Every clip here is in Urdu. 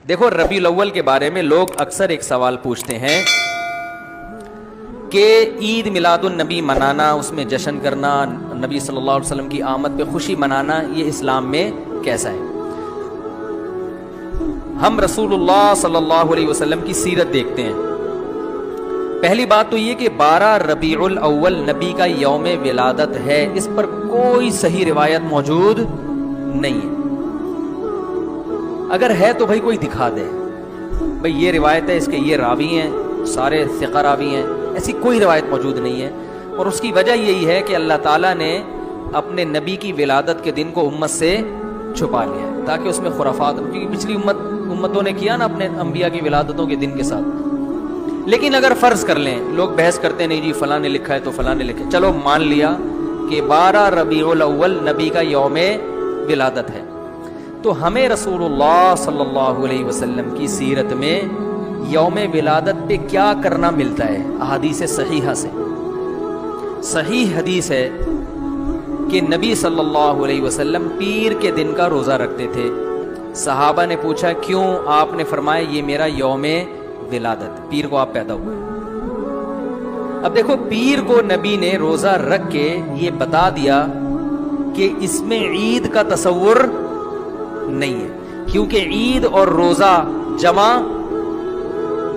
دیکھو ربیع الاول کے بارے میں لوگ اکثر ایک سوال پوچھتے ہیں کہ عید میلاد النبی منانا، اس میں جشن کرنا، نبی صلی اللہ علیہ وسلم کی آمد پہ خوشی منانا، یہ اسلام میں کیسا ہے؟ ہم رسول اللہ صلی اللہ علیہ وسلم کی سیرت دیکھتے ہیں. پہلی بات تو یہ کہ 12 ربیع الاول نبی کا یوم ولادت ہے، اس پر کوئی صحیح روایت موجود نہیں ہے. اگر ہے تو بھائی کوئی دکھا دے، بھائی یہ روایت ہے، اس کے یہ راوی ہیں، سارے ثقہ راوی ہیں، ایسی کوئی روایت موجود نہیں ہے. اور اس کی وجہ یہی ہے کہ اللہ تعالیٰ نے اپنے نبی کی ولادت کے دن کو امت سے چھپا لیا ہے تاکہ اس میں خرافات، کیونکہ پچھلی امتوں نے کیا نا اپنے انبیاء کی ولادتوں کے دن کے ساتھ. لیکن اگر فرض کر لیں، لوگ بحث کرتے نہیں جی فلاں نے لکھا ہے تو فلاں نے لکھا ہے، چلو مان لیا کہ 12 ربیع الاول نبی کا یوم ولادت ہے، تو ہمیں رسول اللہ صلی اللہ علیہ وسلم کی سیرت میں یوم ولادت پہ کیا کرنا ملتا ہے؟ احادیث صحیحہ سے صحیح حدیث ہے کہ نبی صلی اللہ علیہ وسلم پیر کے دن کا روزہ رکھتے تھے. صحابہ نے پوچھا کیوں؟ آپ نے فرمایا یہ میرا یوم ولادت، پیر کو آپ پیدا ہوئے. اب دیکھو پیر کو نبی نے روزہ رکھ کے یہ بتا دیا کہ اس میں عید کا تصور نہیں ہے، کیونکہ عید اور روزہ جمع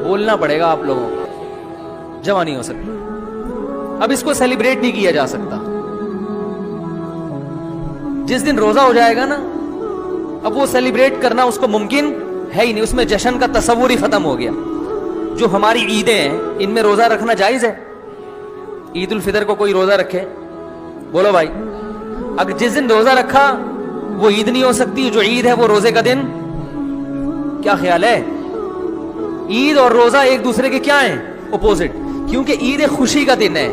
بولنا پڑے گا آپ لوگوں کو، جمع نہیں ہو سکتا. اب اس کو سیلیبریٹ نہیں کیا جا سکتا. جس دن روزہ ہو جائے گا نا، اب وہ سیلیبریٹ کرنا اس کو ممکن ہے ہی نہیں، اس میں جشن کا تصور ہی ختم ہو گیا. جو ہماری عیدیں ہیں ان میں روزہ رکھنا جائز ہے؟ عید الفطر کو کوئی روزہ رکھے؟ بولو بھائی. اگر جس دن روزہ رکھا وہ عید نہیں ہو سکتی، جو عید ہے وہ روزے کا دن. کیا خیال ہے؟ عید اور روزہ ایک دوسرے کے کیا ہیں؟ اپوزٹ. کیونکہ عید ایک خوشی کا دن ہے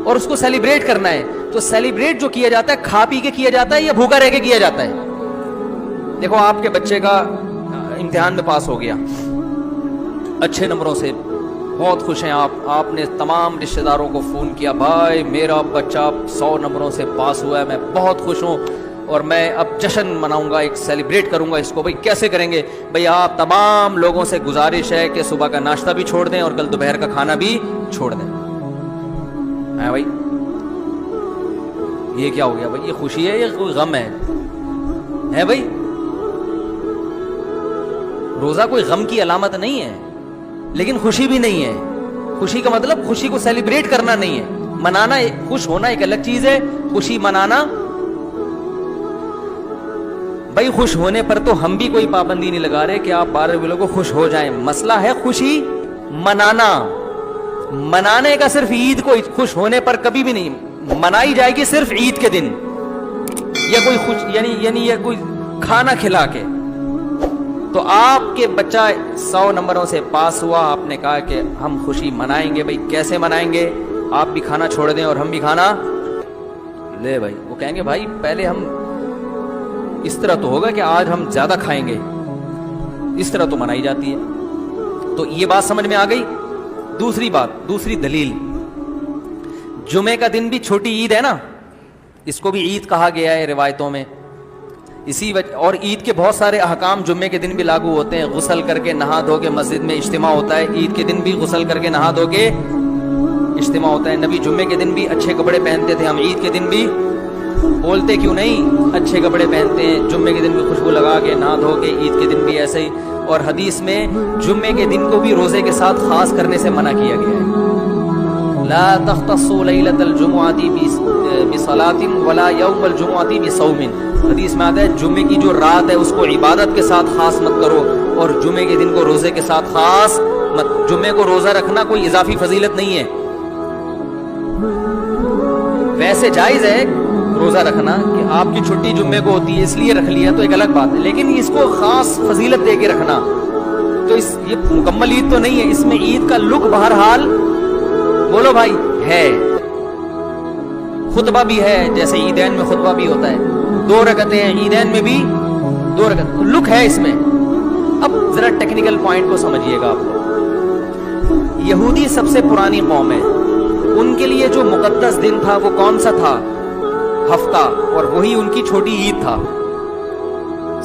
اور اس کو سیلیبریٹ کرنا ہے. تو سیلیبریٹ جو کیا جاتا ہے کھا پی کے کیا جاتا ہے یا بھوکا رہ کے کیا جاتا ہے؟ دیکھو آپ کے بچے کا امتحان میں پاس ہو گیا اچھے نمبروں سے، بہت خوش ہیں آپ نے تمام رشتہ داروں کو فون کیا، بھائی میرا بچہ 100 نمبروں سے پاس ہوا ہے، میں بہت خوش ہوں اور میں اب جشن مناؤں گا، ایک سیلیبریٹ کروں گا اس کو. بھائی کیسے کریں گے؟ بھائی آپ تمام لوگوں سے گزارش ہے کہ صبح کا ناشتہ بھی چھوڑ دیں اور کل دوپہر کا کھانا بھی چھوڑ دیں. ہے بھائی یہ کیا ہو گیا؟ بھائی یہ خوشی ہے یا کوئی غم ہے بھائی؟ روزہ کوئی غم کی علامت نہیں ہے لیکن خوشی بھی نہیں ہے. خوشی کا مطلب خوشی کو سیلیبریٹ کرنا نہیں ہے، منانا. خوش ہونا ایک الگ چیز ہے، خوشی منانا. بھائی خوش ہونے پر تو ہم بھی کوئی پابندی نہیں لگا رہے کہ آپ 12 ربیع کو خوش ہو جائیں. مسئلہ ہے خوشی منانا. منانے کا صرف عید کو خوش ہونے پر کبھی بھی نہیں منائی جائے گی، صرف عید کے دن یا کوئی خوش یعنی یا کوئی کھانا کھلا کے. تو آپ کے بچہ 100 نمبروں سے پاس ہوا، آپ نے کہا کہ ہم خوشی منائیں گے. بھائی کیسے منائیں گے؟ آپ بھی کھانا چھوڑ دیں اور ہم بھی کھانا لے. بھائی وہ کہیں گے بھائی پہلے ہم اس طرح تو ہوگا کہ آج ہم زیادہ کھائیں گے، اس طرح تو منائی جاتی ہے. تو یہ بات سمجھ میں آ گئی. دوسری بات، دوسری دلیل، جمعے کا دن بھی چھوٹی عید ہے نا، اس کو بھی عید کہا گیا ہے روایتوں میں. اسی وجہ اور عید کے بہت سارے احکام جمعے کے دن بھی لاگو ہوتے ہیں. غسل کر کے نہا دھو کے مسجد میں اجتماع ہوتا ہے، عید کے دن بھی غسل کر کے نہا دھو کے اجتماع ہوتا ہے. نبی جمعے کے دن بھی اچھے کپڑے پہنتے تھے، ہم عید کے دن بھی بولتے کیوں نہیں اچھے کپڑے پہنتے ہیں، جمعے کے دن بھی خوشبو لگا کے نہا دھو کے، عید کے دن بھی ایسے ہی. اور حدیث میں جمعے کے دن کو بھی روزے کے ساتھ خاص کرنے سے منع کیا گیا ہے. لا تختصوا ليلة الجمعة بصلاة ولا يوم الجمعة بصوم. حدیث میں آتا ہے جمعے کی جو رات ہے اس کو عبادت کے ساتھ خاص مت کرو اور جمعے کے دن کو روزے کے ساتھ خاص مت. جمعے کو روزہ رکھنا کوئی اضافی فضیلت نہیں ہے. ویسے جائز ہے روزہ رکھنا کہ آپ کی چھٹی جمعے کو ہوتی ہے اس لیے رکھ لیا تو ایک الگ بات ہے، لیکن اس کو خاص فضیلت دے کے رکھنا تو یہ مکمل عید تو نہیں ہے. اس میں عید کا لک بہرحال بولو بھائی ہے. خطبہ بھی ہے، جیسے عیدین میں خطبہ بھی ہوتا ہے، 2 رکعتیں ہیں عیدین میں بھی 2 رکعت، لک ہے اس میں. اب ذرا ٹیکنیکل پوائنٹ کو سمجھیے گا آپ لوگ. یہودی سب سے پرانی قوم ہے، ان کے لیے جو مقدس دن تھا وہ کون سا تھا؟ ہفتہ، اور وہی ان کی چھوٹی عید تھا.